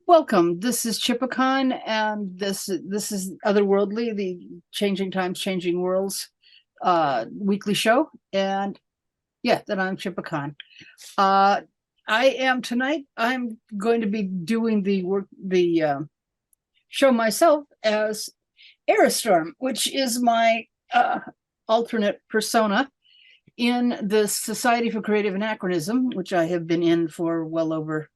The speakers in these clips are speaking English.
Welcome. This is Tchipakkan, and this is Otherworldly, the Changing Times, Changing Worlds weekly show. And yeah, then I'm Tchipakkan. I am tonight. I'm going to be doing the show myself as Arastorm, which is my alternate persona in the Society for Creative Anachronism, which I have been in for well over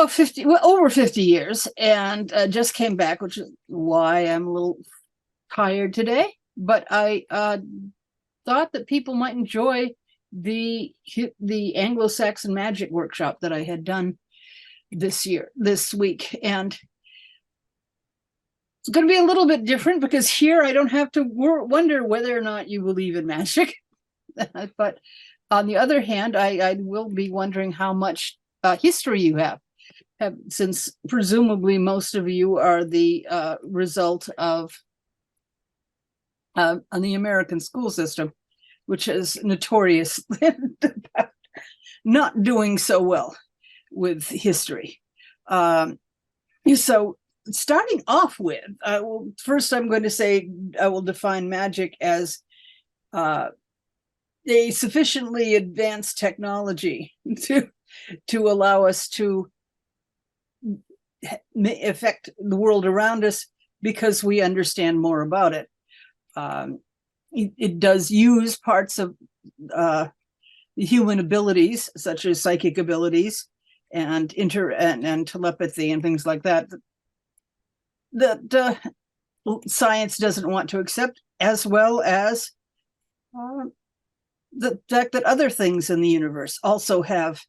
50 years, and just came back, which is why I'm a little tired today. But I thought that people might enjoy the Anglo-Saxon Magick workshop that I had done this week, and it's going to be a little bit different because here I don't have to wonder whether or not you believe in magic. But on the other hand, I will be wondering how much history you have, since presumably most of you are the result of the American school system, which is notorious about not doing so well with history. So starting off with, first I'm going to say I will define magic as a sufficiently advanced technology to allow us to affect the world around us because we understand more about it. It does use parts of human abilities, such as psychic abilities and and telepathy and things like that, that science doesn't want to accept, as well as the fact that other things in the universe also have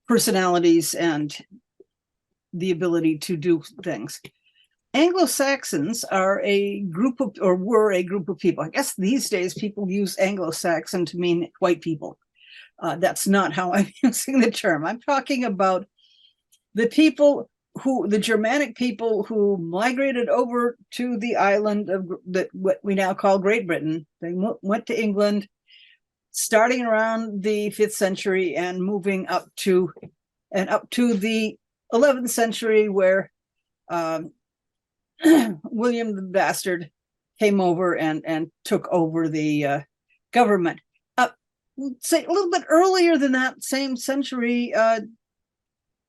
personalities and the ability to do things. Anglo-Saxons are a group of, or were a group of people. I guess these days people use Anglo-Saxon to mean white people. That's not how I'm using the term. I'm talking about the Germanic people who migrated over to the island of what we now call Great Britain. They went to England starting around the 5th century and moving up to the 11th century, where William the Bastard came over and took over the government. Say a little bit earlier than that same century,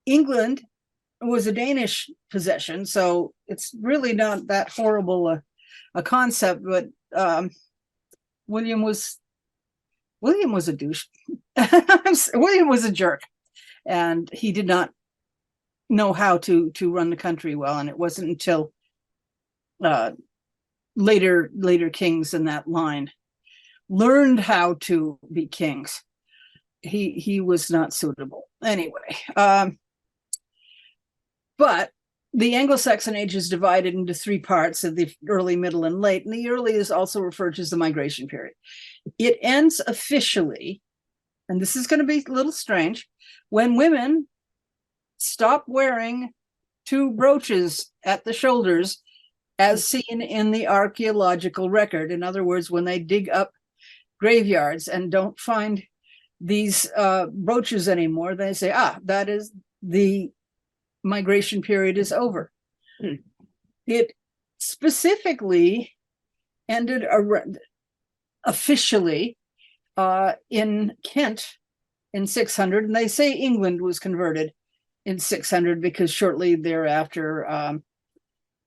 England was a Danish possession, so it's really not that horrible a concept. But William was a douche. William was a jerk, and he did not know how to run the country well. And it wasn't until later kings in that line learned how to be kings. He was not suitable anyway. But the Anglo-Saxon age is divided into 3 parts: of the early, middle, and late. And the early is also referred to as the migration period. It ends officially, and this is going to be a little strange, when women stop wearing 2 brooches at the shoulders, as seen in the archaeological record. In other words, when they dig up graveyards and don't find these brooches anymore, they say, that is, the migration period is over. It specifically ended officially in Kent in 600, and they say England was converted in 600 because shortly thereafter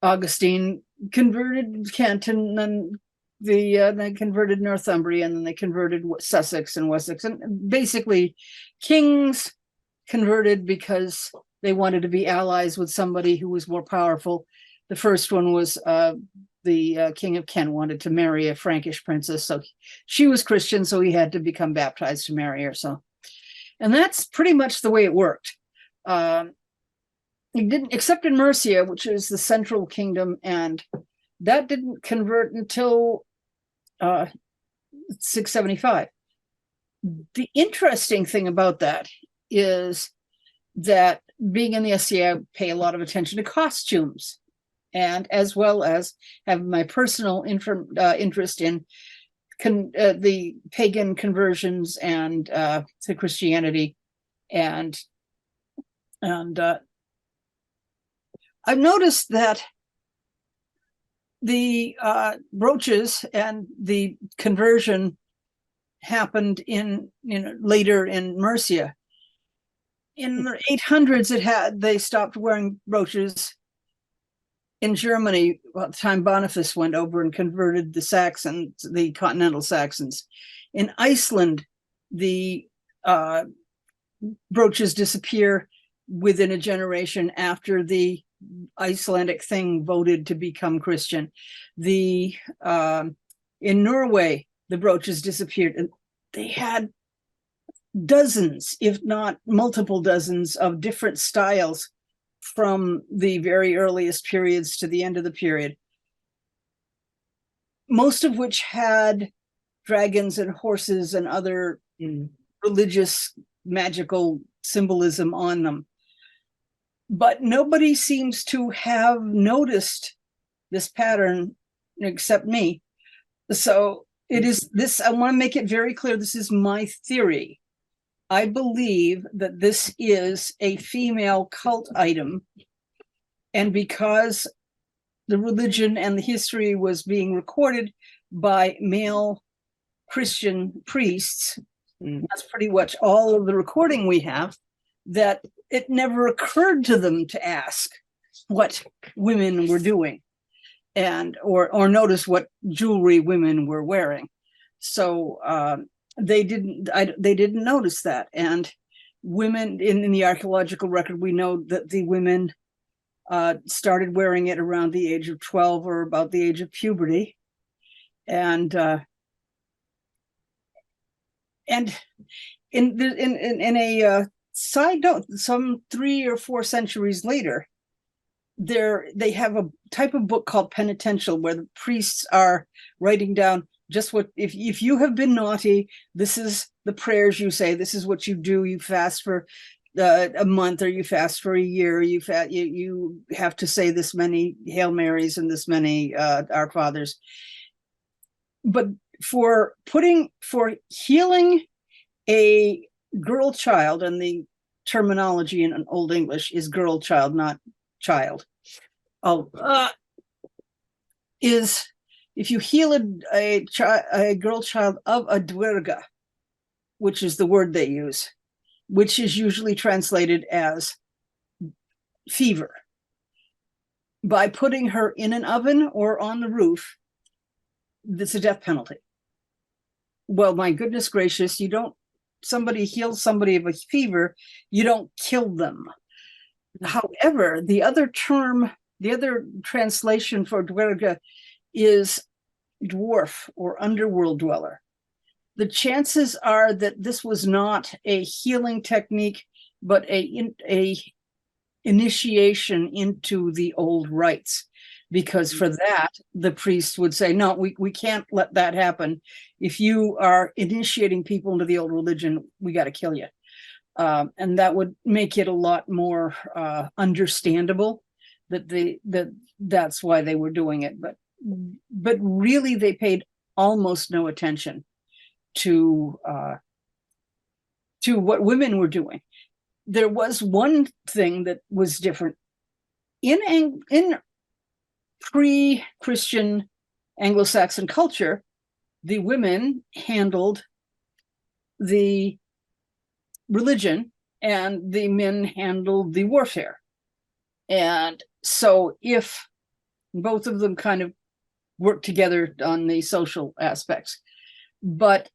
Augustine converted Kent, and then they converted Northumbria, and then they converted Sussex and Wessex. And basically kings converted because they wanted to be allies with somebody who was more powerful. The first one was the King of Kent wanted to marry a Frankish princess, so she was Christian, so he had to become baptized to marry her. So, and that's pretty much the way it worked. He didn't, except in Mercia, which is the central kingdom, and that didn't convert until 675. The interesting thing about that is that, being in the SCA, I pay a lot of attention to costumes, and as well as have my personal interest in the pagan conversions and to Christianity. And And I've noticed that the brooches and the conversion happened in later in Mercia. In the 800s, they stopped wearing brooches. In Germany, by the time Boniface went over and converted the Saxons, the continental Saxons. In Iceland, the brooches disappear within a generation after the Icelandic thing voted to become Christian. In Norway, the brooches disappeared, and they had dozens, if not multiple dozens, of different styles from the very earliest periods to the end of the period, most of which had dragons and horses and other religious magical symbolism on them. But nobody seems to have noticed this pattern except me. So it is this, I want to make it very clear, this is my theory. I believe that this is a female cult item, and because the religion and the history was being recorded by male Christian priests, that's pretty much all of the recording we have, that it never occurred to them to ask what women were doing and or notice what jewelry women were wearing. So they didn't notice that. And women in the archaeological record, we know that the women started wearing it around the age of 12 or about the age of puberty. And in a side note, some 3 or 4 centuries later, they have a type of book called penitential, where the priests are writing down just what, if you have been naughty, this is the prayers you say, this is what you do. You fast for a month, or you fast for a year. You have to say this many Hail Marys and this many Our Fathers. But for healing a girl child, and the terminology in Old English is girl child, not child, is if you heal a girl child of a dwerga, which is the word they use, which is usually translated as fever, by putting her in an oven or on the roof, it's a death penalty. Well, my goodness gracious, somebody heals somebody of a fever, you don't kill them. However, the other translation for dwerga is dwarf or underworld dweller. The chances are that this was not a healing technique, but a initiation into the old rites, because for that, the priest would say, no, we can't let that happen. If you are initiating people into the old religion, we got to kill you. And that would make it a lot more understandable that's why they were doing it. But really, they paid almost no attention to what women were doing. There was one thing that was different in pre-Christian Anglo-Saxon culture. The women handled the religion and the men handled the warfare. And so if both of them kind of worked together on the social aspects, but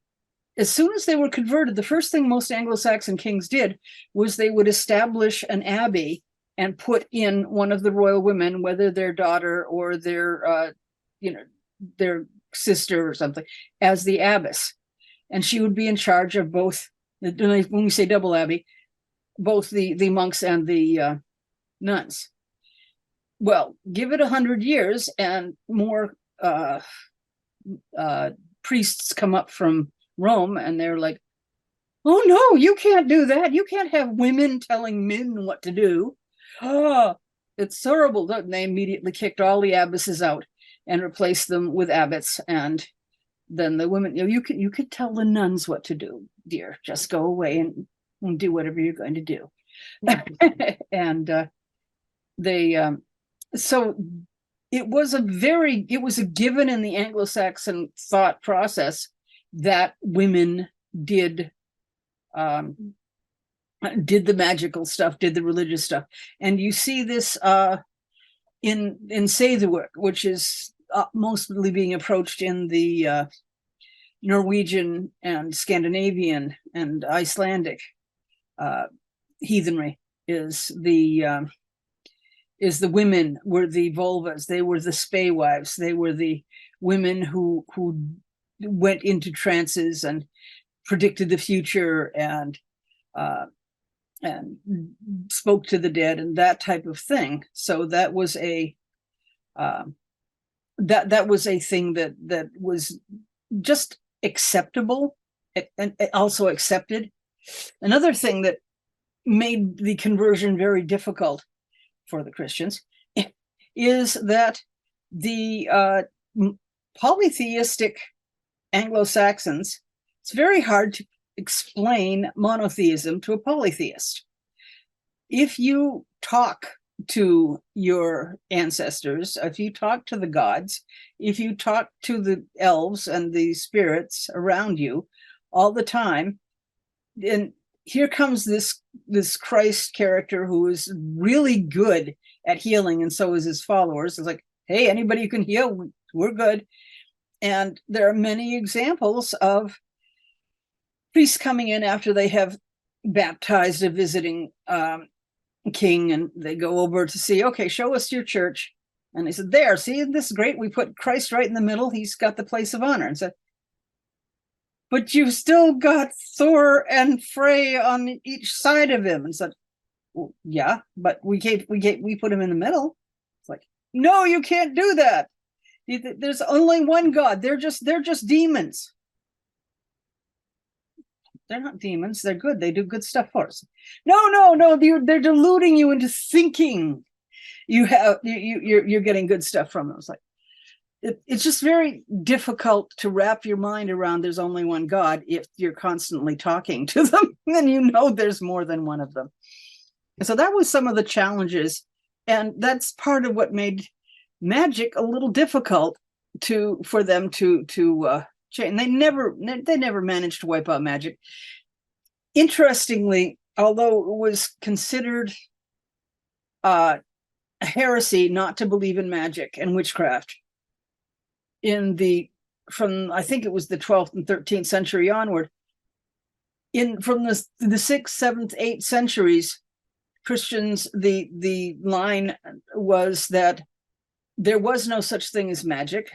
as soon as they were converted, the first thing most Anglo-Saxon kings did was they would establish an abbey and put in one of the royal women, whether their daughter or their sister or something, as the abbess. And she would be in charge of both, when we say double abbey, both the monks and the nuns. Well, give it 100 years and more priests come up from Rome, and they're like, oh no, you can't do that. You can't have women telling men what to do. Oh, it's horrible. And they immediately kicked all the abbesses out and replaced them with abbots. And then the women, you could tell the nuns what to do, dear. Just go away and do whatever you're going to do. And so it was a given in the Anglo-Saxon thought process that women did the magical stuff, did the religious stuff. And you see this in Soothsayer, which is mostly being approached in the Norwegian and Scandinavian and Icelandic heathenry. Is the women were the vulvas, they were the spae wives, they were the women who went into trances and predicted the future and spoke to the dead and that type of thing. So that was a that was a thing that was just acceptable and also accepted. Another thing that made the conversion very difficult for the Christians is that the polytheistic Anglo-Saxons, it's very hard to explain monotheism to a polytheist. If you talk to your ancestors, if you talk to the gods, if you talk to the elves and the spirits around you all the time, then here comes this Christ character who is really good at healing, and so is his followers. It's like, hey, anybody who can heal, we're good. And there are many examples of priests coming in after they have baptized a visiting king, and they go over to see, okay, show us your church. And they said, there, see, this is great. We put Christ right in the middle. He's got the place of honor. And said, but you've still got Thor and Frey on each side of him. And said, well, yeah, but we put him in the middle. It's like, no, you can't do that. There's only one God. They're just demons. They're not demons. They're good. They do good stuff for us. No. They're deluding you into thinking you're getting good stuff from them. It's like, it's just very difficult to wrap your mind around there's only one God if you're constantly talking to them, and you know there's more than one of them. And so that was some of the challenges, and that's part of what made magic a little difficult for them to change. They never managed to wipe out magic. Interestingly, although it was considered a heresy not to believe in magic and witchcraft from I think it was the 12th and 13th century onward, from the 6th, 7th, 8th centuries, Christians, the line was that there was no such thing as magic.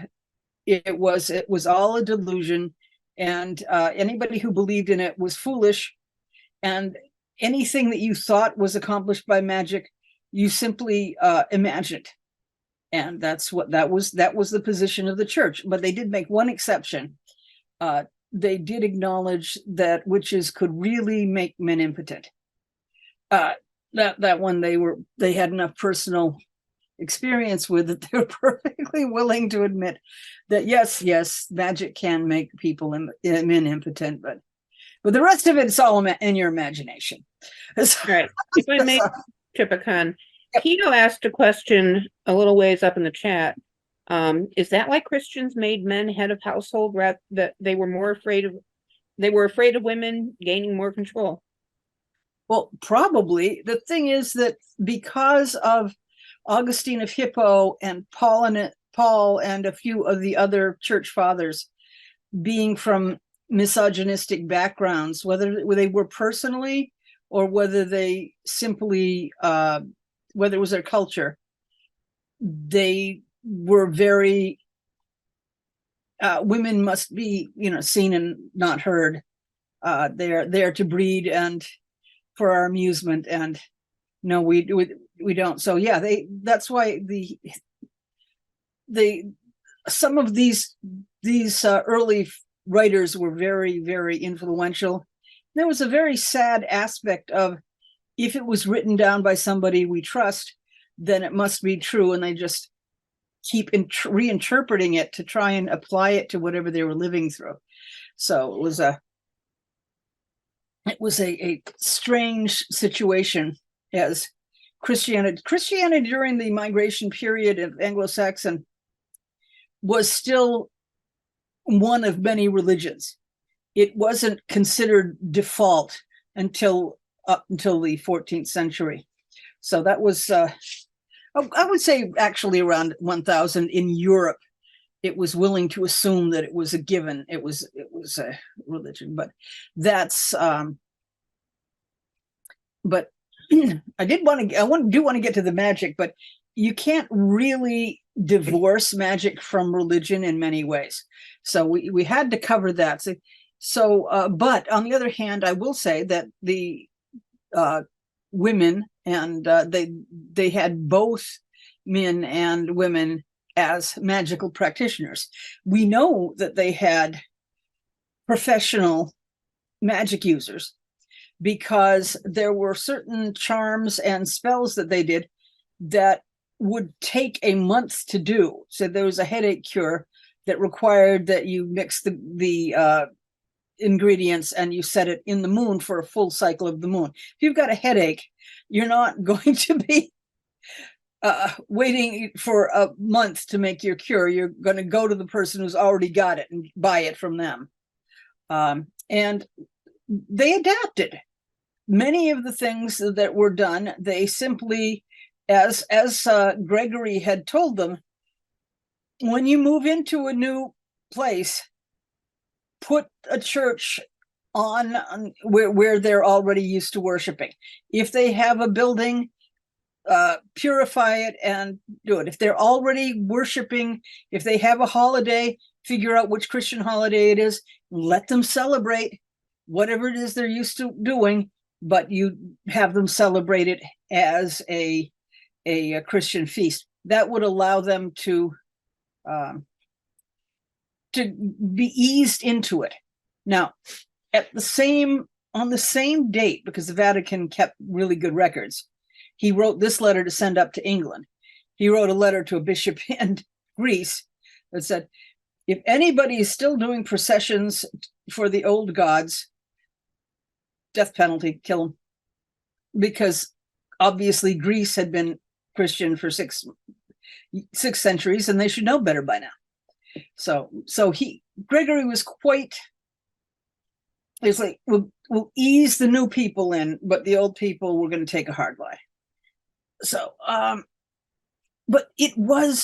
It was all a delusion, and anybody who believed in it was foolish, and anything that you thought was accomplished by magic, you simply imagined. And that was the position of the church. But they did make one exception. They did acknowledge that witches could really make men impotent. That one they had enough personal experience with that they're perfectly willing to admit that yes, magic can make people men impotent, but the rest of it's all in your imagination. So, right. If I may, Tchipakkan, Tito asked a question a little ways up in the chat. Is that why Christians made men head of household, rather that they were afraid of women gaining more control? Well, probably. The thing is that because of Augustine of Hippo and Paul and a few of the other church fathers being from misogynistic backgrounds, whether they were personally or whether they simply whether it was their culture, they were very women must be seen and not heard. They're there to breed and for our amusement, and no, we don't. So yeah, that's why some of these early writers were very, very influential. There was a very sad aspect of, if it was written down by somebody we trust, then it must be true, and they just keep reinterpreting it to try and apply it to whatever they were living through. So it was a strange situation as Christianity during the migration period of Anglo-Saxon was still one of many religions. It wasn't considered default until up until the 14th century. So that was, I would say, actually around 1000 in Europe. It was willing to assume that it was a given. It was a religion, but that's. But I do want to get to the magic, but you can't really divorce magic from religion in many ways. So we had to cover that. But on the other hand, I will say that the women and they had both men and women as magical practitioners. We know that they had professional magic users because there were certain charms and spells that they did that would take a month to do. So there was a headache cure that required that you mix the ingredients and you set it in the moon for a full cycle of the moon. If you've got a headache, you're not going to be waiting for a month to make your cure. You're going to go to the person who's already got it and buy it from them. And they adapted. Many of the things that were done, they simply, as Gregory had told them, when you move into a new place, put a church on where they're already used to worshiping. If they have a building, purify it and do it. If they're already worshiping, if they have a holiday, figure out which Christian holiday it is, let them celebrate whatever it is they're used to doing, but you have them celebrate it as a Christian feast. That would allow them to be eased into it. Now, on the same date, because the Vatican kept really good records, he wrote this letter to send up to England. He wrote a letter to a bishop in Greece that said, if anybody is still doing processions for the old gods, death penalty, kill them. Because obviously Greece had been Christian for six centuries and they should know better by now. So Gregory was quite, it's like, we'll ease the new people in, but the old people we're going to take a hard line. So, but it was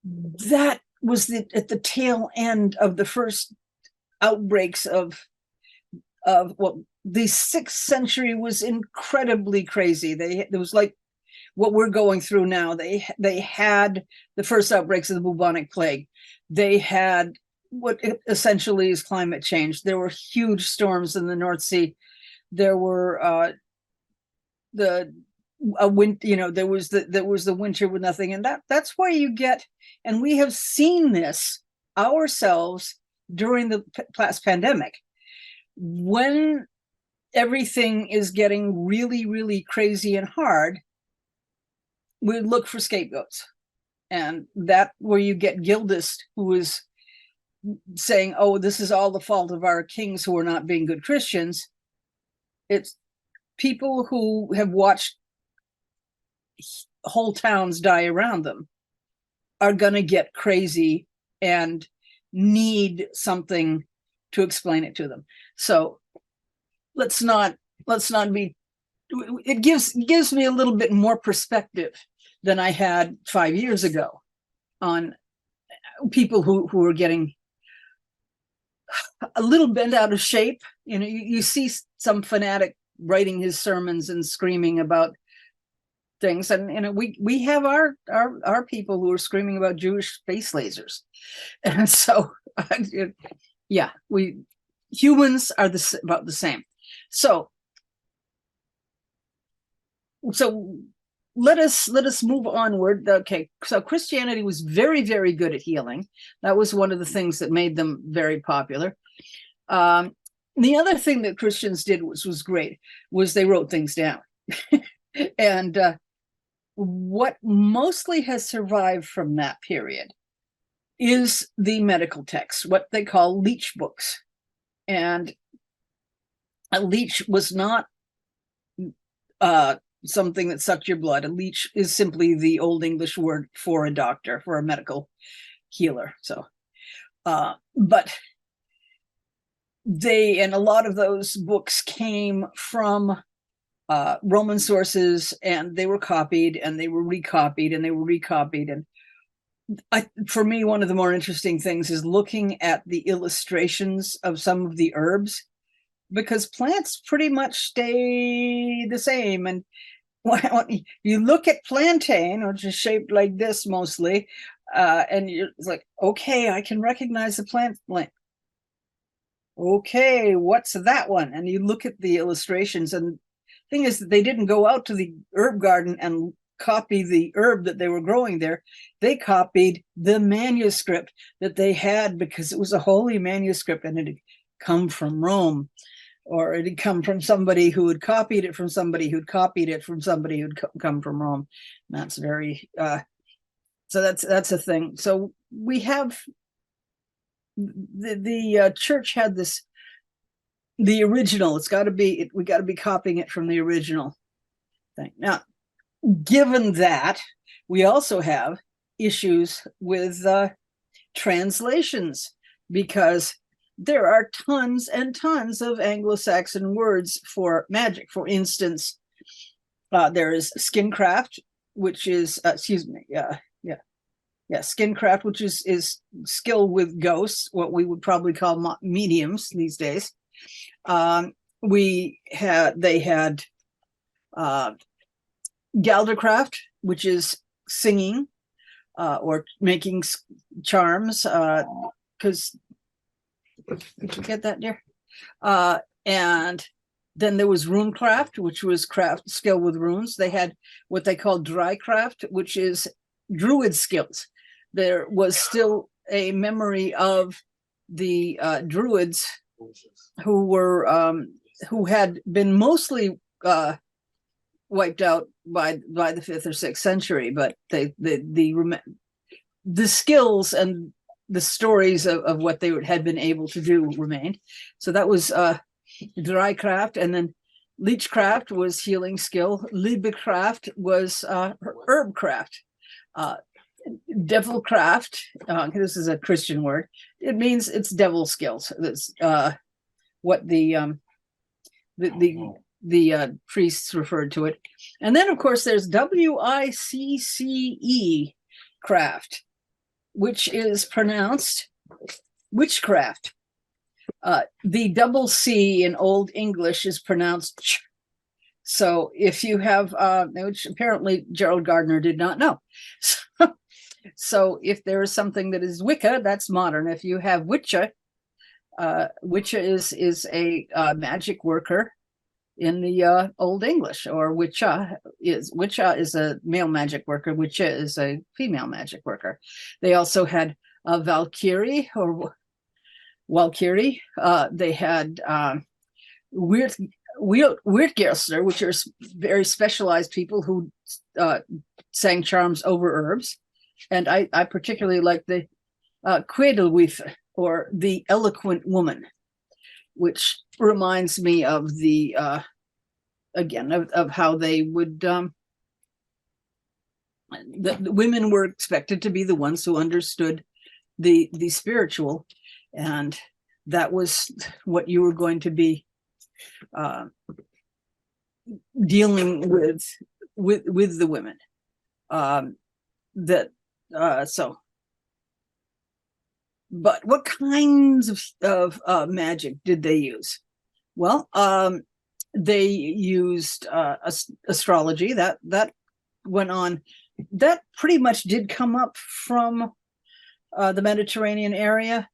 that was at the tail end of the first outbreaks of well, the 6th century was incredibly crazy. There was like what we're going through now. They had the first outbreaks of the bubonic plague. They had what essentially is climate change. There were huge storms in the North Sea. There were there was the winter with nothing, and that's why you get, and we have seen this ourselves during the past pandemic, when everything is getting really, really crazy and hard, we look for scapegoats, and that where you get Gildist, who is saying, "Oh, this is all the fault of our kings who are not being good Christians." It's people who have watched whole towns die around them are going to get crazy and need something to explain it to them. So let's not be, it gives me a little bit more perspective than I had 5 years ago on people who are getting a little bent out of shape. You see some fanatic writing his sermons and screaming about things, and we have our people who are screaming about Jewish space lasers, and so yeah, humans are about the same. So let us move onward. Okay, so Christianity was very, very good at healing. That was one of the things that made them very popular. The other thing that Christians did was great, was they wrote things down. And what mostly has survived from that period is the medical texts, what they call leech books. And a leech was not something that sucked your blood. A leech is simply the Old English word for a doctor, for a medical healer. So, but and a lot of those books came from Roman sources, and they were copied and they were recopied and they were recopied. And for me, one of the more interesting things is looking at the illustrations of some of the herbs, because plants pretty much stay the same. And when you look at plantain, which is shaped like this mostly, and it's like, okay, I can recognize the plant. Okay, what's that one? And you look at the illustrations, and the thing is that they didn't go out to the herb garden and copy the herb that they were growing there. They copied the manuscript that they had, because it was a holy manuscript and it had come from Rome, or it had come from somebody who had copied it from somebody who'd copied it from somebody who'd come from Rome. And that's very so that's a thing. So we have the church had this, the original. It's got to be, we got to be copying it from the original thing. Now, given that, we also have issues with translations, because there are tons and tons of Anglo-Saxon words for magic. For instance, there is skincraft, which is skincraft, which is skill with ghosts, what we would probably call mediums these days. They had galdercraft, which is singing or making charms, because did you get that, dear? And then there was runecraft, which was skill with runes. They had what they called drycraft, which is druid skills. There was still a memory of the druids who had been mostly wiped out by the 5th or 6th century, but the skills and the stories of what they had been able to do remained. So that was drycraft, and then leechcraft was healing skill. Liebecraft was herbcraft. Devilcraft, this is a Christian word. It means it's devil skills. That's what the priests referred to it. And then, of course, there's WICCE craft, which is pronounced witchcraft. The double C in Old English is pronounced ch. So if you have, which apparently Gerald Gardner did not know. So if there is something that is Wicca, that's modern. If you have Wicca, Wicca is a magic worker in the Old English, or Wicca is a male magic worker. Wicca is a female magic worker. They also had Valkyrie or Walkyrie. They had Weirdgeister, which are very specialized people who sang charms over herbs. And I particularly like the Quedelwithe, or the eloquent woman, which reminds me of the again of how they would the women were expected to be the ones who understood the spiritual, and that was what you were going to be dealing with the women. But what kinds of magic did they use? Well, they used astrology. That went on. That pretty much did come up from the Mediterranean area.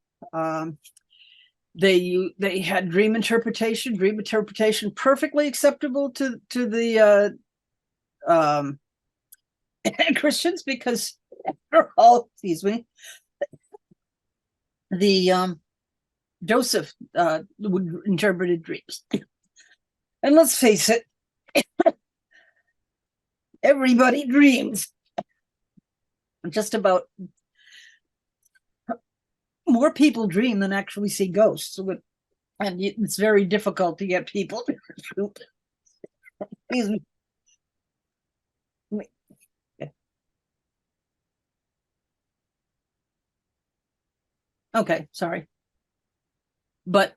They had dream interpretation perfectly acceptable to the Christians, because after all, excuse me, the Joseph interpreted dreams. And let's face it, everybody dreams. Just about more people dream than actually see ghosts. and it's very difficult to get people to recruit. Excuse me. Okay, sorry. But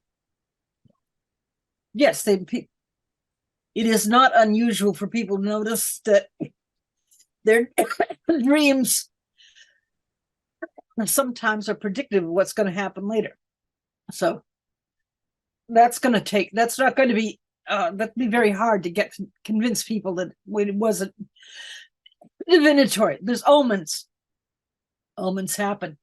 yes, it is not unusual for people to notice that their dreams sometimes are predictive of what's going to happen later. So that's not going to be that'd be very hard to convince people that it wasn't divinatory. There's omens. Omens happen.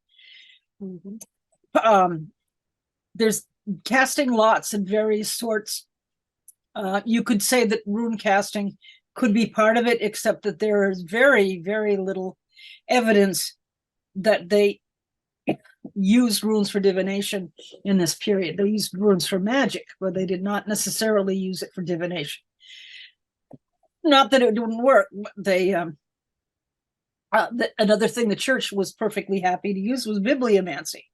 There's casting lots in various sorts. You could say that rune casting could be part of it, except that there is very, very little evidence that they used runes for divination in this period. They used runes for magic, but they did not necessarily use it for divination. Not that it didn't work. They another thing the church was perfectly happy to use was bibliomancy.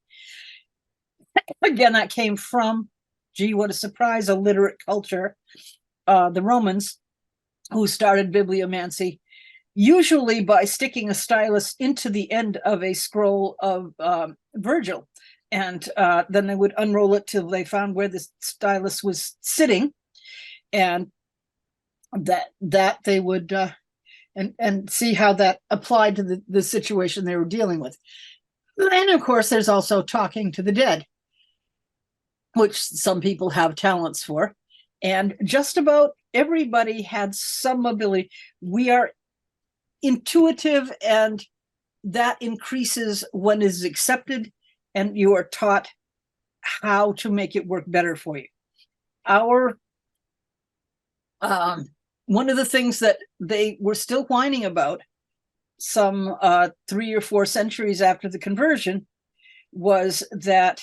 Again, that came from, gee, what a surprise, a literate culture. The Romans, who started bibliomancy, usually by sticking a stylus into the end of a scroll of Virgil. And then they would unroll it till they found where the stylus was sitting. And that they would, and see how that applied to the situation they were dealing with. And of course, there's also talking to the dead, which some people have talents for. And just about everybody had some ability. We are intuitive, and that increases when it is accepted and you are taught how to make it work better for you. One of the things that they were still whining about some 3 or 4 centuries after the conversion was that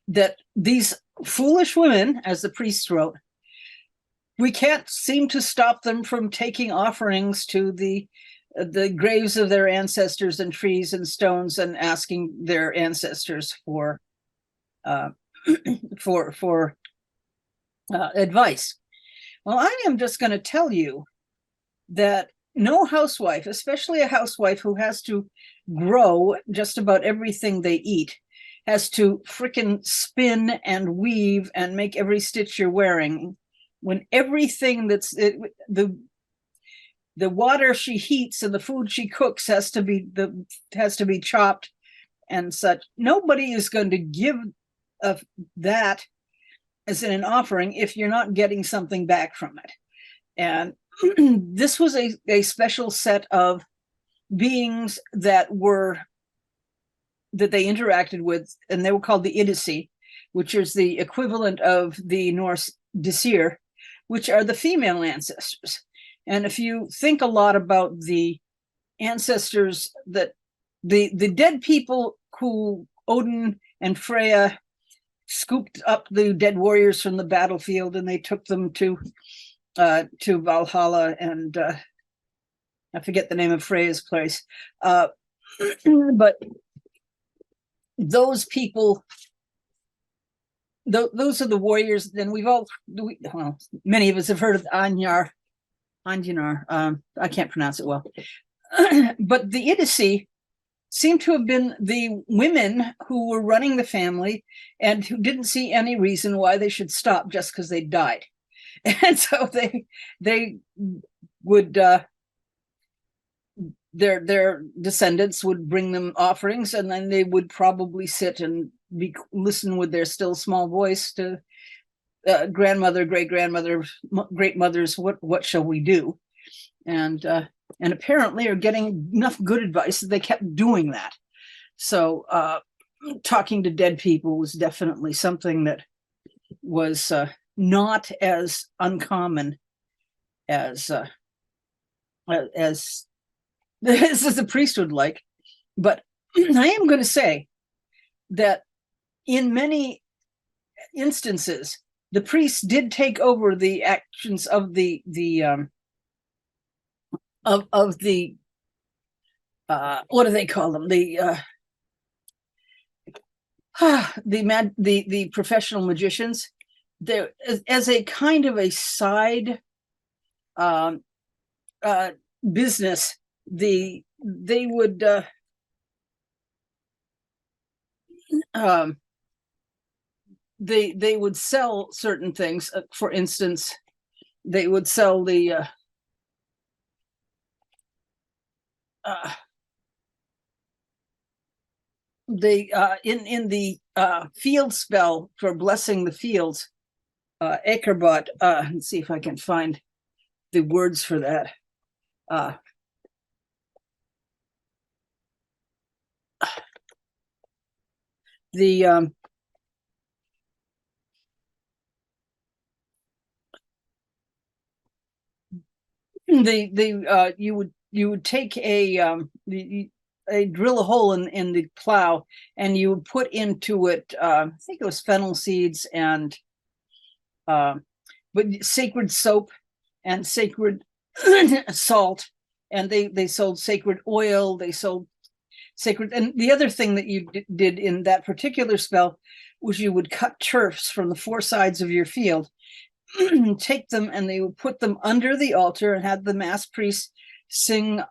that these foolish women, as the priest wrote, we can't seem to stop them from taking offerings to the graves of their ancestors and trees and stones and asking their ancestors for advice. Well, I am just going to tell you that no housewife, especially a housewife who has to grow just about everything they eat, has to frickin' spin and weave and make every stitch you're wearing, when everything the water she heats and the food she cooks has to be chopped and such. Nobody is going to give that as an offering if you're not getting something back from it. And this was a special set of beings that they interacted with, and they were called the Idisi, which is the equivalent of the Norse Disir, which are the female ancestors. And if you think a lot about the ancestors, that the dead people who Odin and Freya scooped up the dead warriors from the battlefield and they took them to Valhalla, and I forget the name of Freya's place, but those people, those are the warriors. Then many of us have heard of Anjar. I can't pronounce it well. But the Idisi seem to have been the women who were running the family and who didn't see any reason why they should stop just because they died. And so they would, their descendants would bring them offerings, and then they would probably sit and listen with their still small voice to grandmother, great-grandmother, great-mothers, what shall we do? And apparently are getting enough good advice that they kept doing that. So talking to dead people was definitely something that was not as uncommon as the priest would like. But I am going to say that in many instances, the priests did take over the actions of the what do they call them? the professional magicians, there as a kind of a side business, they would they would sell certain things. For instance, they would sell the in the field spell for blessing the fields, Akerbot. Let's see if I can find the words for that. The you would take a drill a hole in the plow, and you would put into it I think it was fennel seeds and but sacred soap and sacred salt, and they sold sacred oil, they sold sacred. And the other thing that you did in that particular spell was you would cut turfs from the four sides of your field, take them, and they would put them under the altar and have the mass priest sing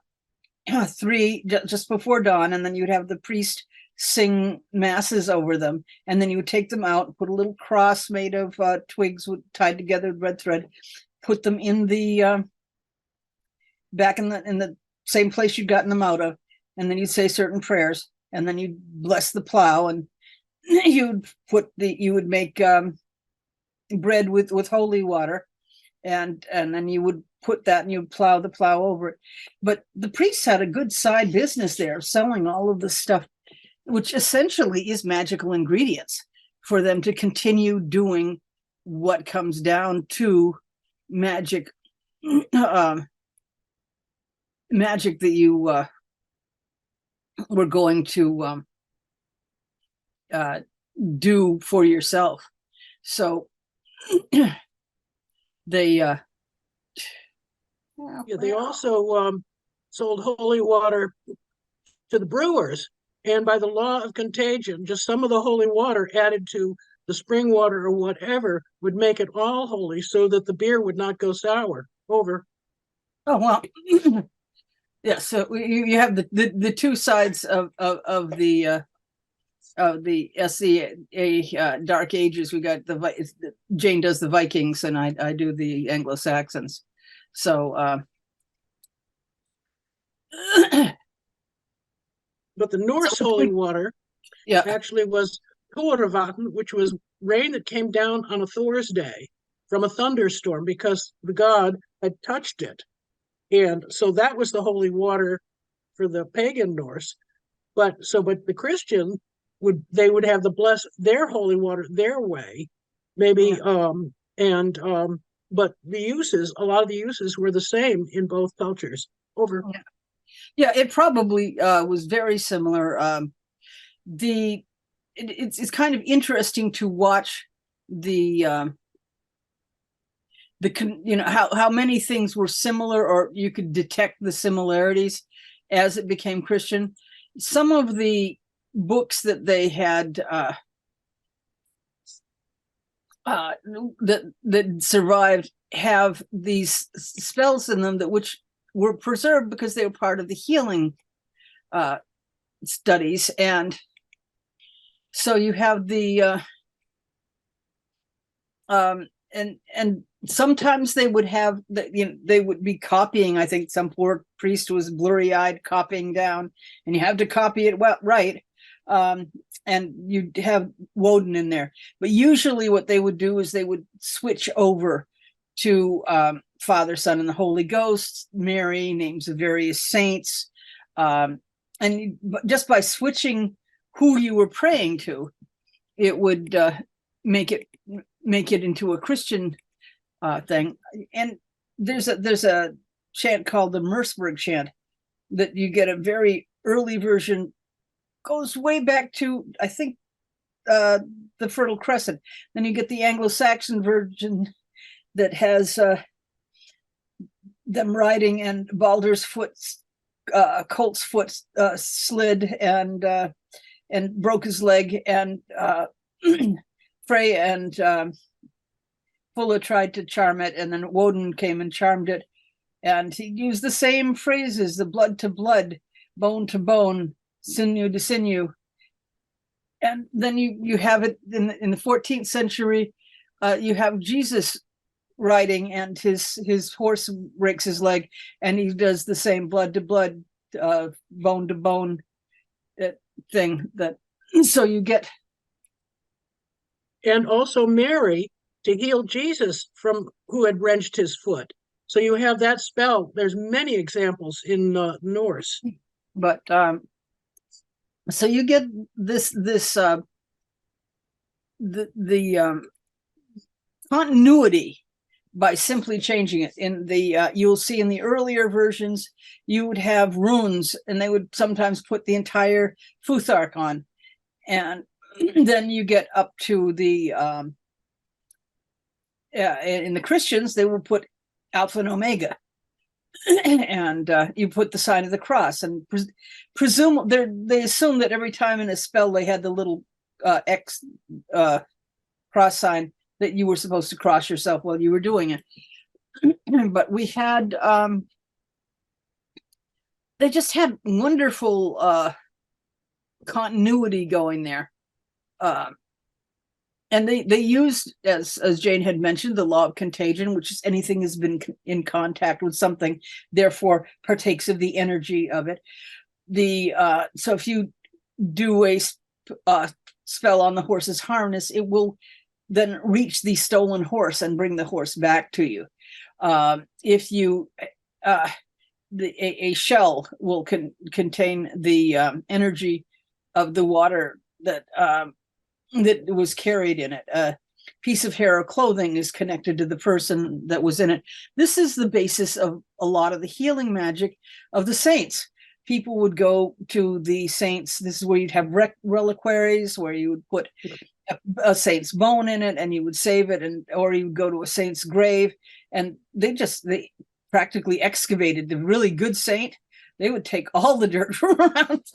three just before dawn, and then you'd have the priest sing masses over them, and then you would take them out, put a little cross made of twigs tied together with red thread, put them in the back in the same place you'd gotten them out of, and then you'd say certain prayers, and then you'd bless the plow, and you would make bread with holy water, and then you would put that and you would plow the plow over it. But the priests had a good side business there, selling all of this stuff, which essentially is magical ingredients for them to continue doing what comes down to magic, magic that you were going to do for yourself. So they they also sold holy water to the brewers, and by the law of contagion, just some of the holy water added to the spring water or whatever would make it all holy, so that the beer would not go sour. Over. Oh well. Yeah, so you have the two sides of the SCA Dark Ages. We got Jane does the Vikings, and I do the Anglo-Saxons. So but the Norse holy water actually was Thorvatn, which was rain that came down on a Thor's day from a thunderstorm, because the god had touched it. And so that was the holy water for the pagan Norse. But the Christian would have their holy water their way, maybe, but a lot of the uses were the same in both cultures. Over. Yeah, it probably was very similar. It's kind of interesting to watch how many things were similar, or you could detect the similarities as it became Christian. Some of the books that they had that survived have these spells in them which were preserved because they were part of the healing studies. And so you have the and sometimes they would have they would be copying. I think some poor priest was blurry-eyed copying down, and you have to copy it right. And you'd have Woden in there. But usually what they would do is they would switch over to Father, Son, and the Holy Ghost, Mary, names of various saints. And just by switching who you were praying to, it would make it into a Christian thing. And there's a chant called the Merseburg chant that you get a very early version, goes way back to, I think, the Fertile Crescent. Then you get the Anglo-Saxon version that has them riding and Baldur's foot, colt's foot slid, and and broke his leg, and Frey and Fulla tried to charm it, and then Woden came and charmed it, and he used the same phrases: the blood to blood, bone to bone, sinew to sinew. And then you have it in the 14th century. You have Jesus riding, and his horse breaks his leg, and he does the same blood to blood, bone to bone thing. That so you get, and also Mary to heal Jesus from who had wrenched his foot. So you have that spell. There's many examples in Norse. But so you get this continuity by simply changing it. In the you'll see in the earlier versions, you would have runes, and they would sometimes put the entire Futhark on, and then you get up to the in the Christians, they will put Alpha and Omega, and you put the sign of the cross, and presume they assume that every time in a spell they had the little X cross sign, that you were supposed to cross yourself while you were doing it. But we had they just had wonderful continuity going there. And they used, as Jane had mentioned, the law of contagion, which is anything has been in contact with something, therefore partakes of the energy of it. So if you do a spell on the horse's harness, it will then reach the stolen horse and bring the horse back to you. If you a shell will contain the energy of the water that was carried in it. A piece of hair or clothing is connected to the person that was in it. This is the basis of a lot of the healing magic of the saints. People would go to the saints. This is where you'd have reliquaries, where you would put a saint's bone in it, and you would save it, or you would go to a saint's grave, and they practically excavated the really good saint. They would take all the dirt from around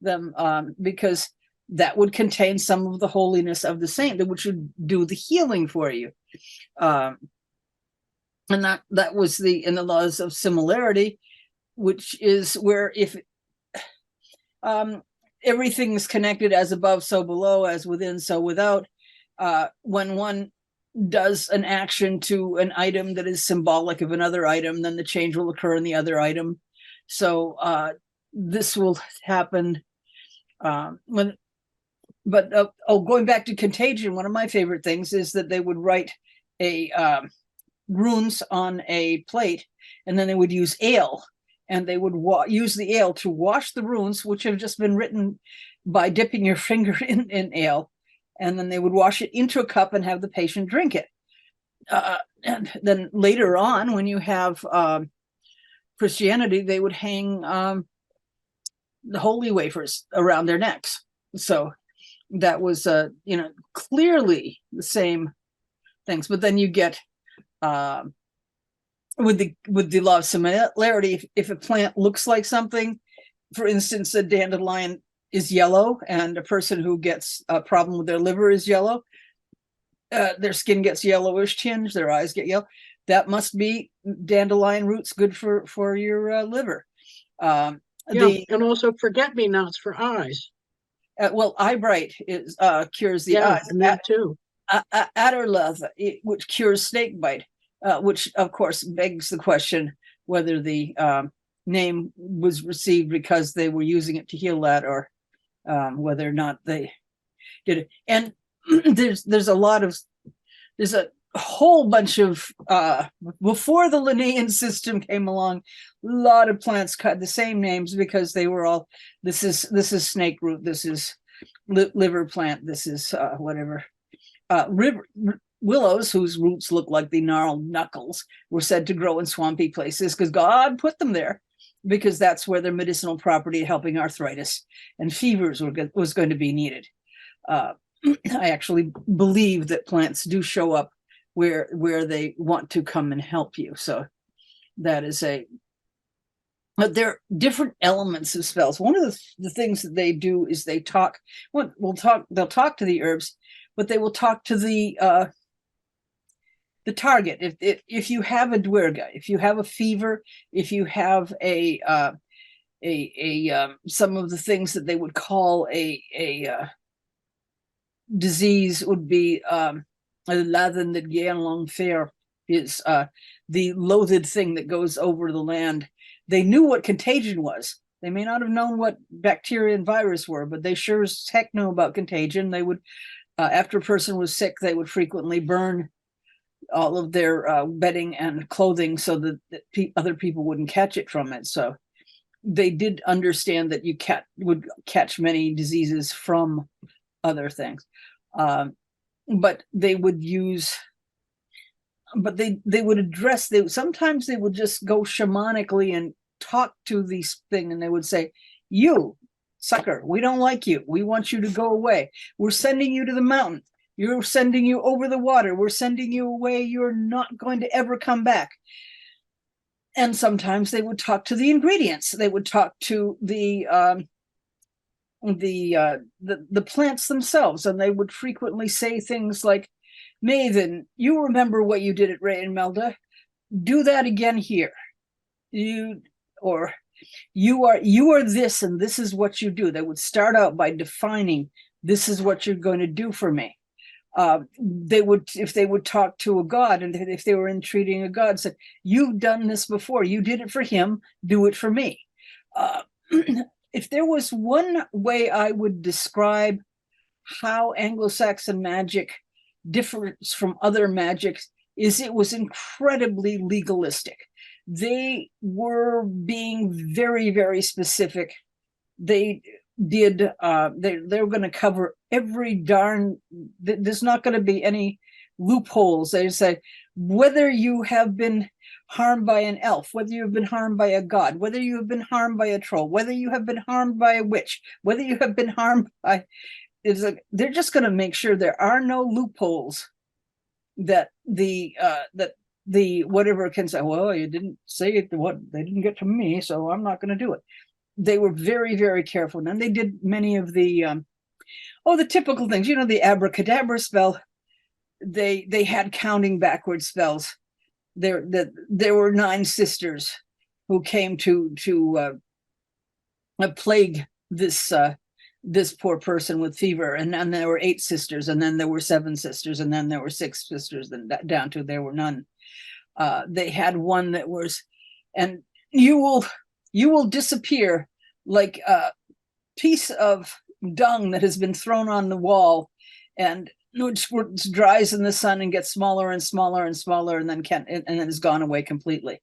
them, because that would contain some of the holiness of the saint, which would do the healing for you. And that was in the laws of similarity, which is where if everything is connected, as above, so below, as within, so without. When one does an action to an item that is symbolic of another item, then the change will occur in the other item. So this will happen going back to contagion, one of my favorite things is that they would write runes on a plate, and then they would use ale, and they would use the ale to wash the runes, which have just been written by dipping your finger in ale, and then they would wash it into a cup and have the patient drink it. And then later on, when you have Christianity, they would hang the holy wafers around their necks. So that was clearly the same things. But then you get with the law of similarity, if a plant looks like something, for instance, a dandelion is yellow, and a person who gets a problem with their liver is yellow, their skin gets yellowish tinge, their eyes get yellow, that must be dandelion roots, good for your liver. And also forget-me-nots for eyes. Eyebright cures the eyes. And that too. Otherworldly, which cures snake bite, which of course begs the question whether the name was received because they were using it to heal that, or whether or not they did it. And there's a whole bunch of before the Linnaean system came along, a lot of plants had the same names because they were all, this is snake root, this is liver plant, this is whatever. Willows, whose roots look like the gnarled knuckles, were said to grow in swampy places because God put them there, because that's where their medicinal property, helping arthritis and fevers, was going to be needed. I actually believe that plants do show up where they want to come and help you. So that is but there are different elements of spells. One of the things that they do is they'll talk to the herbs, but they will talk to the target. If you have a duerga, if you have a fever, if you have some of the things that they would call a disease would be Lathan that Gain Long Fair is the loathed thing that goes over the land. They knew what contagion was. They may not have known what bacteria and virus were, but they sure as heck knew about contagion. They would, after a person was sick, they would frequently burn all of their bedding and clothing so that other people wouldn't catch it from it. So they did understand that you would catch many diseases from other things. But they would use, but they would address, sometimes they would just go shamanically and talk to these thing, and they would say, you sucker, we don't like you, we want you to go away, we're sending you to the mountain, you're sending you over the water, we're sending you away, you're not going to ever come back. And sometimes they would talk to the ingredients, they would talk to the plants themselves, and they would frequently say things like, Maven, you remember what you did at Ray and Melda, do that again here. You are this, and this is what you do. They would start out by defining, this is what you're going to do for me. If they would talk to a god, and if they were entreating a god, said, you've done this before, you did it for him, do it for me. If there was one way I would describe how Anglo-Saxon magic differs from other magics, is it was incredibly legalistic. They were being very, very specific. They did, they were going to cover every darn, there's not going to be any loopholes. They say, whether you have been harmed by an elf, whether you have been harmed by a god, whether you have been harmed by a troll, whether you have been harmed by a witch, whether you have been harmed by, it's like, they're just going to make sure there are no loopholes that the whatever can say, well, you didn't say it, what they didn't get to me, so I'm not going to do it. They were very, very careful. And they did many of the typical things, the abracadabra spell. They had counting backwards spells. There were 9 sisters who came to plague this poor person with fever, and then there were 8 sisters, and then there were 7 sisters, and then there were 6 sisters, then down to there were none. They had one that was, and you will disappear like a piece of dung that has been thrown on the wall, and which dries in the sun and gets smaller and smaller and smaller, and then is gone away completely.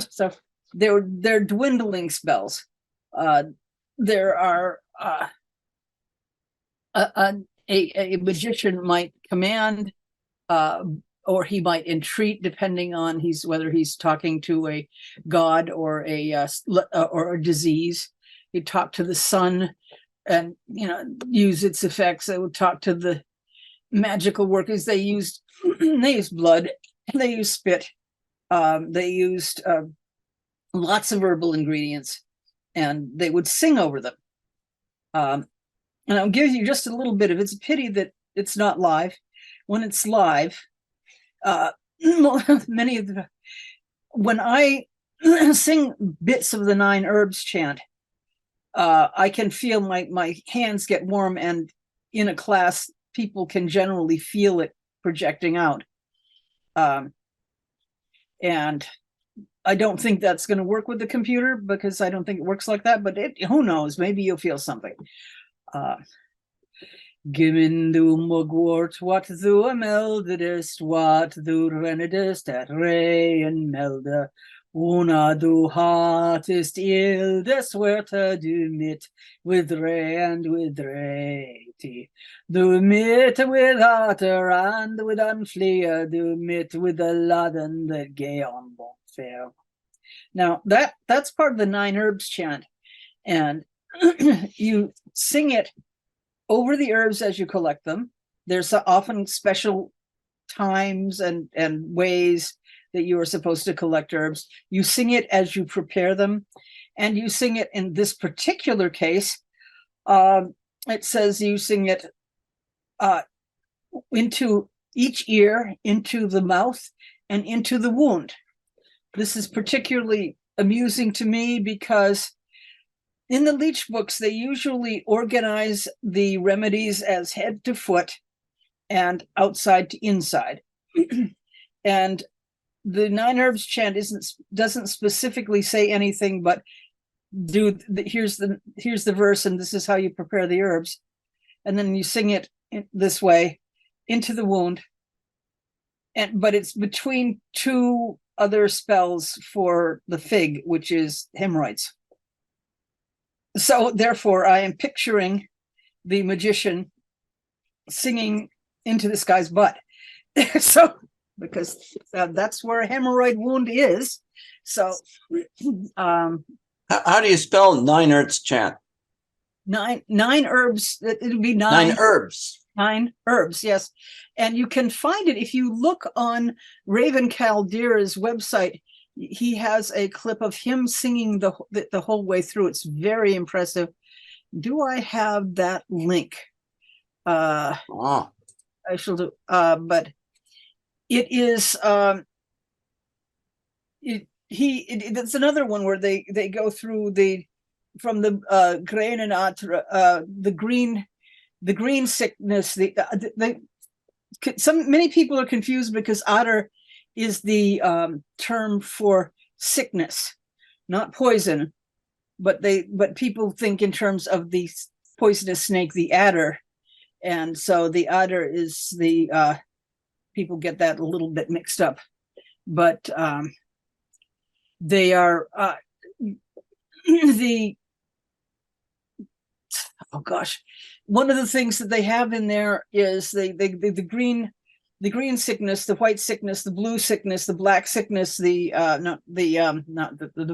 So they're dwindling spells. There are a magician might command, or he might entreat, depending on whether he's talking to a god or a disease. He'd talk to the sun and use its effects. They would talk to the magical workers. They used blood, they used spit, they used lots of herbal ingredients, and they would sing over them. And I'll give you just a little bit of it. It's a pity that it's not live. When it's live, when I sing bits of the 9 herbs chant, I can feel my hands get warm, and in a class, people can generally feel it projecting out. And I don't think that's going to work with the computer, because I don't think it works like that, but who knows, maybe you'll feel something. Gimin du mugwort what du ameldest, what du renedest at Ray and Melda, una du hatest il deswerta du mit with Ray and with Rati, du mit with Otter and with Unfleer, du mit with the Laden that gay on bon fair. Now that's part of the 9 herbs chant, and you sing it over the herbs as you collect them. There's often special times and ways that you are supposed to collect herbs. You sing it as you prepare them, and you sing it in this particular case. It says you sing it into each ear, into the mouth, and into the wound. This is particularly amusing to me because in the leech books, they usually organize the remedies as head to foot and outside to inside. And the 9 herbs chant doesn't specifically say anything, but here's the verse, and this is how you prepare the herbs. And then you sing it this way into the wound. But it's between 2 other spells for the fig, which is hemorrhoids. So therefore, I am picturing the magician singing into this guy's butt. So, because that's where a hemorrhoid wound is. So, how do you spell 9 herbs chant? 9 herbs. It would be 9 herbs. 9 herbs, yes. And you can find it if you look on Raven Caldeira's website. He has a clip of him singing the whole way through. It's very impressive. Do I have that link? I shall do. But it is. It's another one where they go through from the grain and the green sickness. Many people are confused because otter is the term for sickness, not poison, but people think in terms of the poisonous snake, the adder, and so the adder is the people get that a little bit mixed up, but they are one of the things that they have in there is the green sickness, the white sickness, the blue sickness, the black sickness, the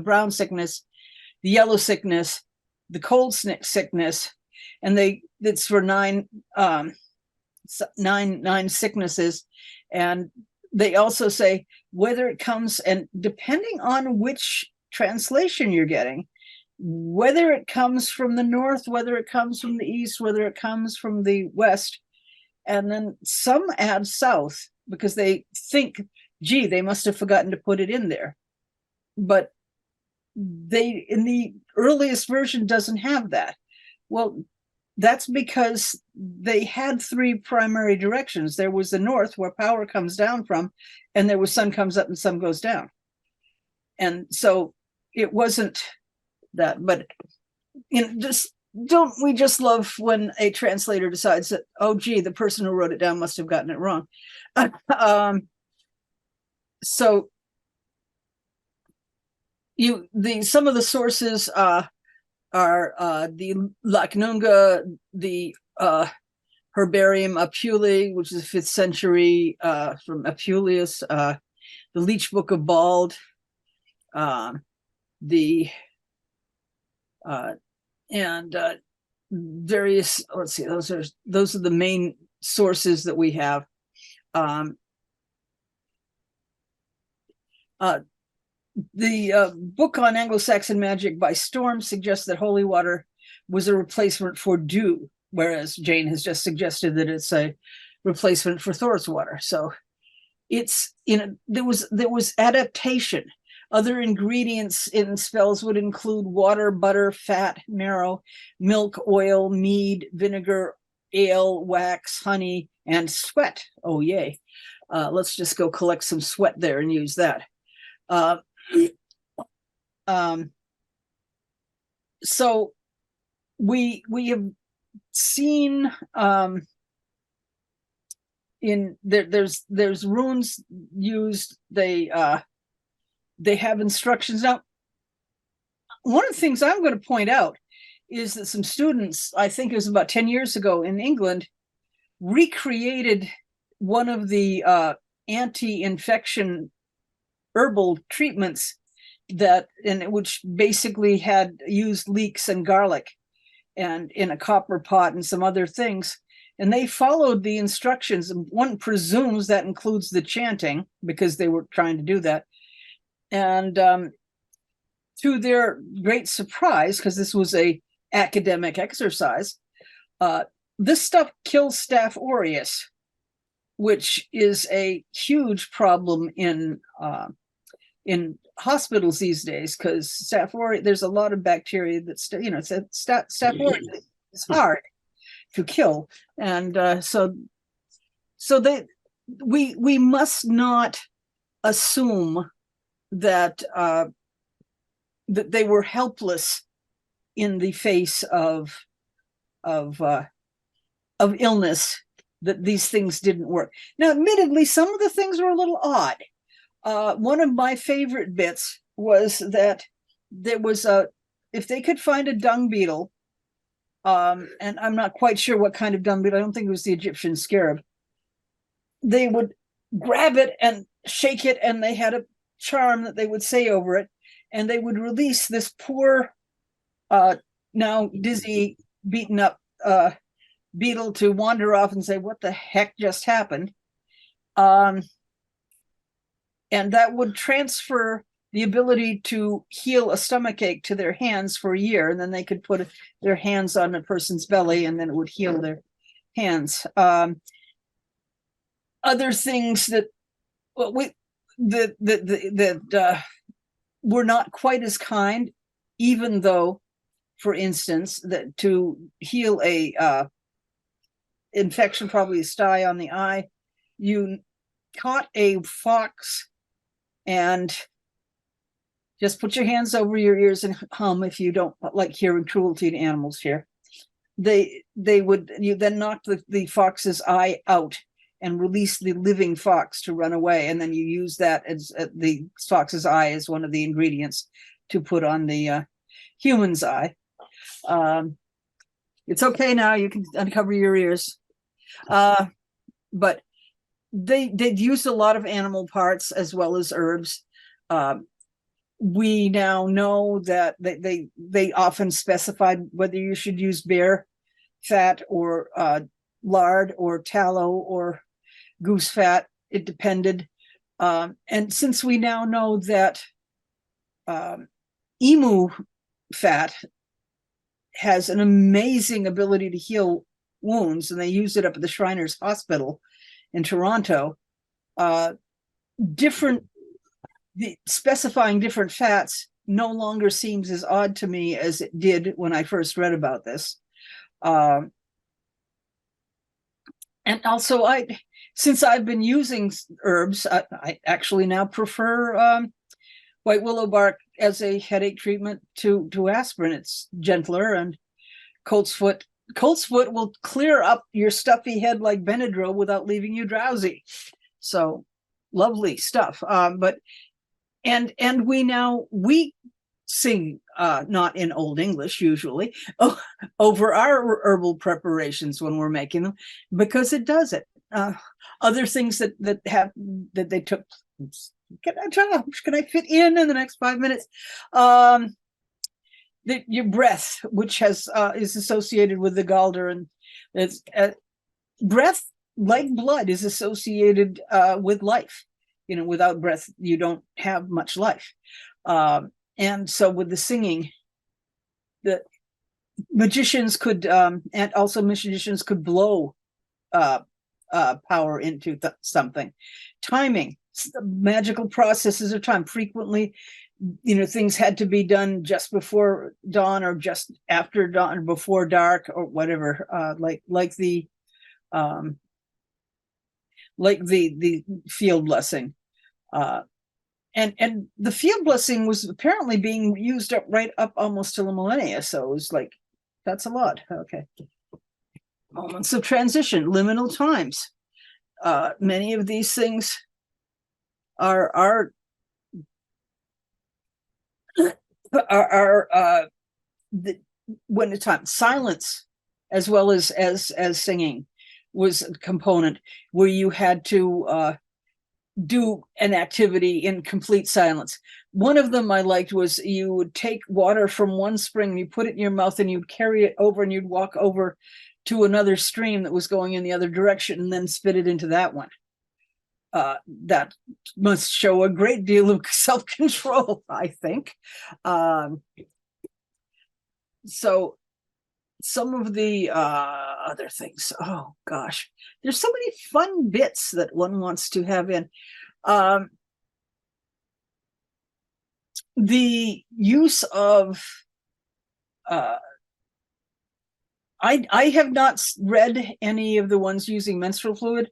brown sickness, the yellow sickness, the cold sickness, and it's for 9 sicknesses. And they also say whether it comes, and depending on which translation you're getting, whether it comes from the north, whether it comes from the east, whether it comes from the west. And then some add south because they think, gee, they must have forgotten to put it in there. But in the earliest version doesn't have that. Well, that's because they had 3 primary directions. There was the north where power comes down from, and there was sun comes up and sun goes down. And so it wasn't that, but don't we just love when a translator decides that, oh, gee, the person who wrote it down must have gotten it wrong. So some of the sources are the Lacnunga, the Herbarium Apuli, which is 5th century from Apuleius, the Leech Book of Bald, and various, let's see, those are the main sources that we have. The book on Anglo-Saxon Magick by Storm suggests that holy water was a replacement for dew, whereas Jane has just suggested that it's a replacement for Thor's water. So it's, there was adaptation. Other ingredients in spells would include water, butter, fat, marrow, milk, oil, mead, vinegar, ale, wax, honey, and sweat. Oh, yay. Let's just go collect some sweat there and use that. So we have seen there's runes used. They have instructions. Now, one of the things I'm going to point out is that some students, I think it was about 10 years ago in England, recreated one of the anti-infection herbal treatments which basically had used leeks and garlic and in a copper pot and some other things. and they followed the instructions. And one presumes that includes the chanting, because they were trying to do that. And to their great surprise, because this was a academic exercise, this stuff kills Staph aureus, which is a huge problem in hospitals these days, because Staph aureus, there's a lot of bacteria that Staph aureus is hard to kill, and we must not assume that that they were helpless in the face of illness, that these things didn't work. Now, admittedly, some of the things were a little odd. One of my favorite bits was that there was if they could find a dung beetle, and I'm not quite sure what kind of dung beetle, I don't think it was the Egyptian scarab, they would grab it and shake it, and they had a charm that they would say over it, and they would release this poor, now dizzy, beaten up beetle to wander off and say, what the heck just happened? And that would transfer the ability to heal a stomachache to their hands for a year, and then they could put their hands on a person's belly, and then it would heal their hands. Other things that were not quite as kind, even though, for instance, that to heal a infection, probably a sty on the eye, you caught a fox and just put your hands over your ears and hum, if you don't like hearing cruelty to animals here. You then knock the fox's eye out and release the living fox to run away, and then you use that as the fox's eye as one of the ingredients to put on the human's eye. It's okay now, you can uncover your ears. But they'd used a lot of animal parts as well as herbs. We now know that they often specified whether you should use bear fat or lard or tallow or goose fat. It depended. And since we now know that emu fat has an amazing ability to heal wounds, and they use it up at the Shriners Hospital in Toronto, specifying different fats no longer seems as odd to me as it did when I first read about this. And also, since I've been using herbs, I actually now prefer white willow bark as a headache treatment to aspirin. It's gentler, and colt's foot will clear up your stuffy head like Benadryl without leaving you drowsy. So lovely stuff. And we sing, not in Old English usually, over our herbal preparations when we're making them, because it does it. Other things that they took. Can I fit in the next 5 minutes? Your breath, which is associated with the galder, and it's breath, like blood, is associated with life. Without breath, you don't have much life. And so with the singing, the magicians could, and also magicians could blow power into something. Timing, magical processes of time. Frequently, things had to be done just before dawn or just after dawn or before dark or whatever, like the field blessing. And the field blessing was apparently being used right up almost to the millennia. So it was like, that's a lot. Okay. Moments of transition, liminal times. Many of these things are when the time silence as well as singing was a component where you had to do an activity in complete silence. One of them I liked was you would take water from one spring, you put it in your mouth, and you'd carry it over, and you'd walk over to another stream that was going in the other direction and then spit it into that one. That must show a great deal of self-control, I think. So some of the other things, oh gosh, there's so many fun bits that one wants to have in. The use of I have not read any of the ones using menstrual fluid,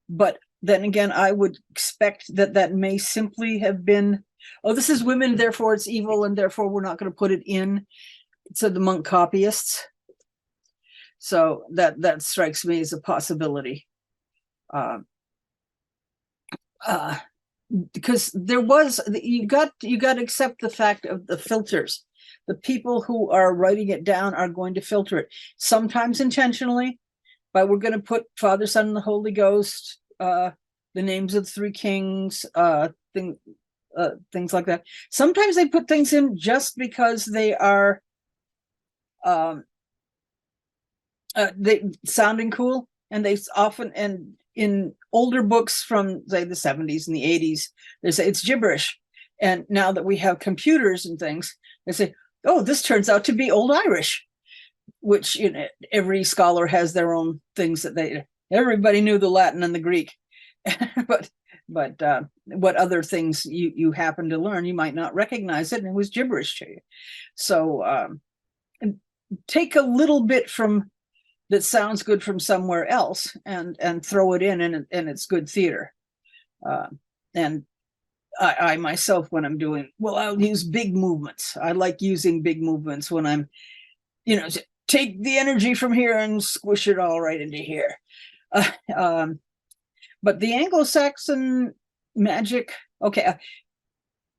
but then again, I would expect that that may simply have been, oh, this is women, therefore it's evil, and therefore we're not going to put it in. So the monk copyists. So that strikes me as a possibility. Because there was, you got to accept the fact of the filters. The people who are writing it down are going to filter it, sometimes intentionally, but we're going to put Father, Son, and the Holy Ghost, the names of the three kings, things like that. Sometimes they put things in just because they are they sounding cool, and they often, and in older books from say the 70s and the 80s, they say it's gibberish. And now that we have computers and things, they say, oh, this turns out to be Old Irish, which, you know, every scholar has their own things that everybody knew the Latin and the Greek, but what other things you happen to learn, you might not recognize it, and it was gibberish to you. So and take a little bit from that sounds good from somewhere else and throw it in, and it's good theater. And I myself, when I'm doing, well, I'll use big movements. I like using big movements when I'm, you know, take the energy from here and squish it all right into here. But the Anglo-Saxon magic, okay,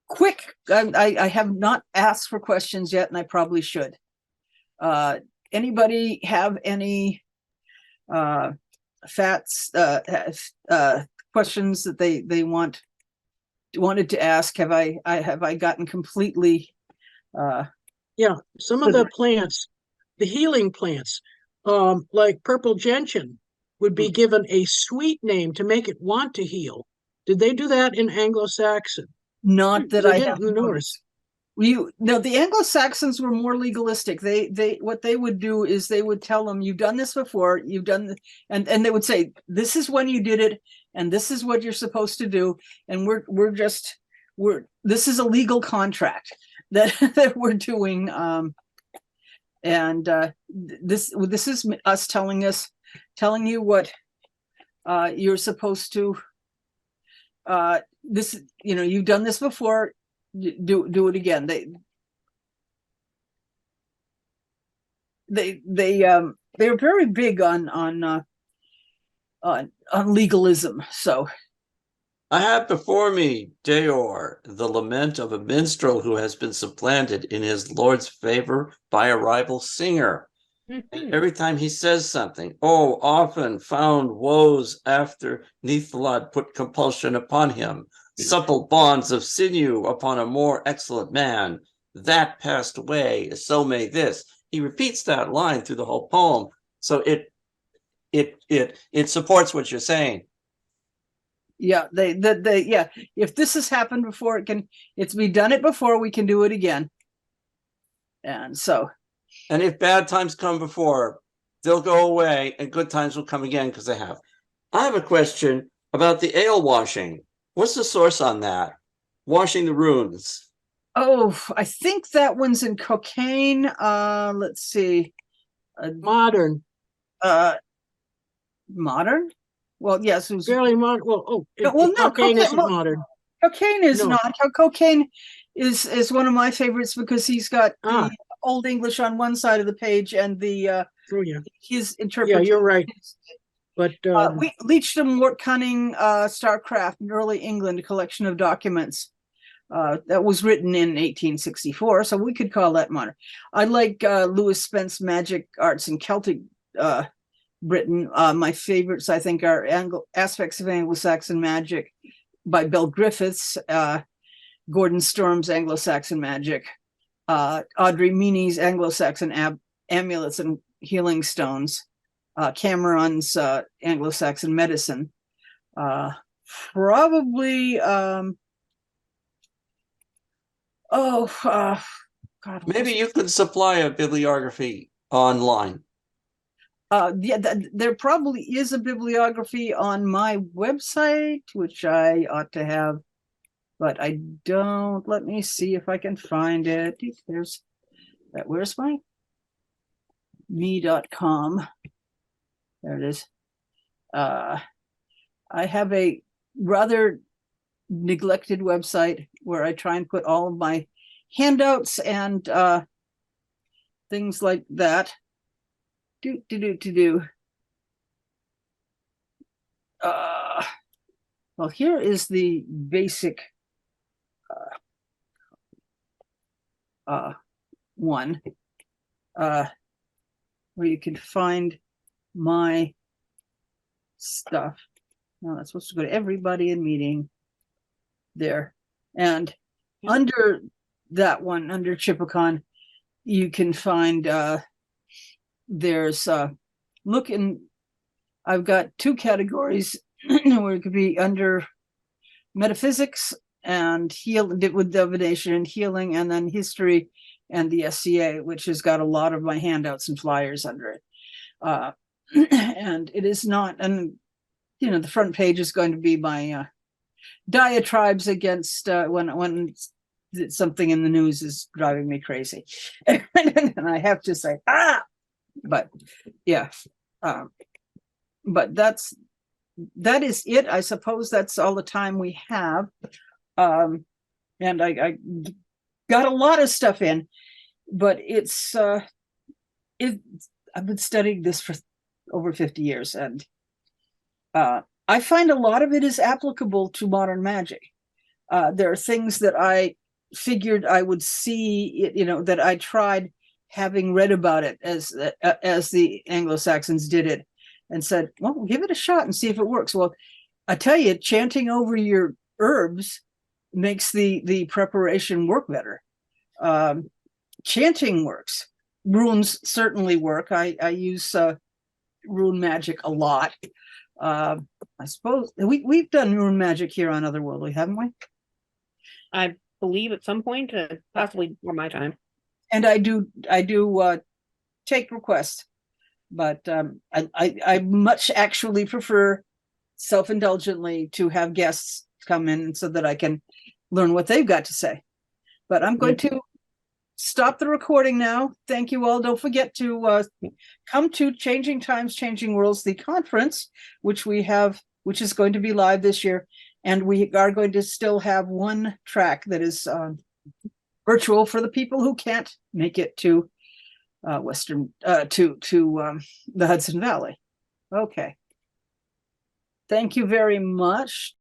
quick, I have not asked for questions yet, and I probably should. Anybody have any questions that they wanted to ask? Have I gotten completely yeah, some of the plants, the healing plants, like purple gentian, would be given a sweet name to make it want to heal. Did they do that in Anglo-Saxon? Not that I have noticed. No, the Anglo-Saxons were more legalistic. They what they would do is they would tell them, you've done this before, you've done and they would say, this is when you did it, and this is what you're supposed to do, and this is a legal contract that we're doing, and this is us telling you what you're supposed to, this, you know, you've done this before, do it again. They're very big on legalism. So I have before me, Deor, the lament of a minstrel who has been supplanted in his lord's favor by a rival singer. And every time he says something, oh, often found woes after Nithlod put compulsion upon him, supple bonds of sinew upon a more excellent man, that passed away, so may this. He repeats that line through the whole poem, so it supports what you're saying. Yeah, yeah. If this has happened before, we've done it before, we can do it again. And so, and if bad times come before, they'll go away, and good times will come again, because they have. I have a question about the ale washing. What's the source on that? Washing the runes. Oh, I think that one's in Cocaine. Let's see. Modern. Modern? Well, yes, it was fairly modern. Well, no, Cocaine isn't modern. Cocaine is not. Cocaine is one of my favorites because he's got the Old English on one side of the page and the his interpretation. Yeah, you're right. But Leechdom, Wort Cunning, Starcraft in Early England, a collection of documents that was written in 1864, so we could call that modern. I like Lewis Spence Magic, Arts and Celtic Britain. My favorites, I think, are Aspects of Anglo-Saxon Magic by Bell Griffiths, Gordon Storm's Anglo-Saxon Magic, Audrey Meany's Anglo-Saxon Amulets and Healing Stones, Cameron's Anglo-Saxon medicine. Probably, God. Maybe you could supply a bibliography online. Yeah, there probably is a bibliography on my website, which I ought to have, but I don't. Let me see if I can find it. Where's my me.com? There it is. I have a rather neglected website where I try and put all of my handouts and things like that. Well, here is the basic one where you can find my stuff. Now that's supposed to go to everybody in meeting there. And under that one, under Tchipakkan, you can find there's look in. I've got two categories where it could be under metaphysics and with divination and healing, and then history and the SCA, which has got a lot of my handouts and flyers under it. And it is not, and the front page is going to be my diatribes against when something in the news is driving me crazy. And I have to say, but yeah. But that is it. I suppose that's all the time we have. And I got a lot of stuff in, but I've been studying this for over 50 years, and I find a lot of it is applicable to modern magic. There are things that I figured I would see, that I tried having read about it as the Anglo-Saxons did it, and said, well, give it a shot and see if it works. Well, I tell you, chanting over your herbs makes the preparation work better. Chanting works. Runes certainly work. I use rune magic a lot. I suppose we've done rune magic here on Otherworldly, haven't we? I believe at some point, possibly before my time. And I do take requests, but I much actually prefer self-indulgently to have guests come in so that I can learn what they've got to say. But I'm going to stop the recording now. Thank you all. Don't forget to come to Changing Times, Changing Worlds, the conference, which is going to be live this year. And we are going to still have one track that is virtual for the people who can't make it to the Hudson Valley. Okay. Thank you very much.